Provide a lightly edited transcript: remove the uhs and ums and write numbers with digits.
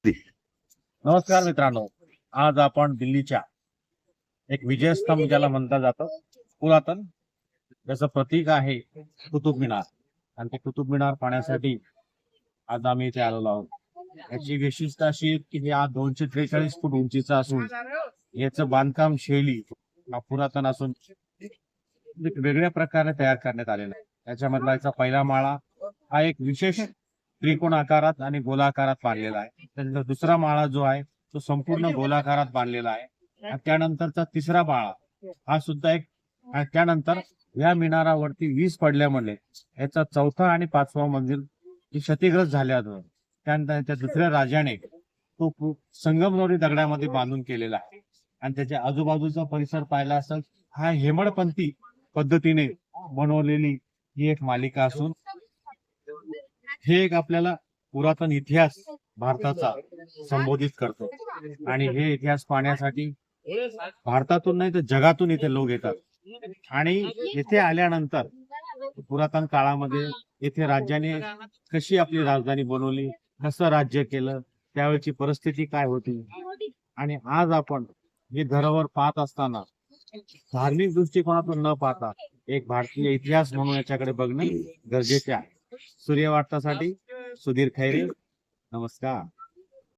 नमस्कार मित्रांनो, आज आपण दिल्लीच्या एक विजयस्तंभ ज्याला म्हणता जातं पुरातन त्याचं प्रतीक आहे कुतुब मिनार. आणि ते कुतुब मिनार पाहण्यासाठी आज आम्ही इथे आलेलो आहोत. याची विशेषता अशी आहे की हे आज 243 फूट उंचीचं असून याचं बांधकाम शैली पुरातन असून वेगळ्या प्रकारे तयार करण्यात आलेला आहे. त्याच्यामधला याचा पहिला माळा हा एक विशेष त्रिकोण आकारात आणि गोलाकारात बांधलेला आहे. त्यानंतर दुसरा माळा जो आहे तो संपूर्ण गोलाकारात बांधलेला आहे. आणि त्यानंतरचा तिसरा माळा हा सुद्धा एक. आणि त्यानंतर या मिनारावरती वीज पडल्यामुळे याचा चौथा आणि पाचवा मंजिल क्षतिग्रस्त झाल्यावर त्यानंतर त्या दुसऱ्या राजाने तो संगमरवरी दगडामध्ये बांधून केलेला आहे. आणि त्याच्या आजूबाजूचा परिसर पाहिला असेल हा हेमडपंथी पद्धतीने बनवलेली ही एक मालिका असून हे एक आपल्याला पुरातन इतिहास भारताचा संबोधित करतो. आणि हे इतिहास पाहण्यासाठी भारतातून नाही तर जगातून इथे लोक येतात. आणि येथे आल्यानंतर पुरातन काळामध्ये येथे राज्याने कशी आपली राजधानी बनवली, कसं राज्य केलं, त्यावेळची परिस्थिती काय होती. आणि आज आपण हे धरोहर पाहत असताना धार्मिक दृष्टिकोनातून न पाहता एक भारतीय इतिहास म्हणून याच्याकडे बघणे गरजेचे आहे. सूर्यवार्तासाठी सुधीर खैरे, नमस्कार.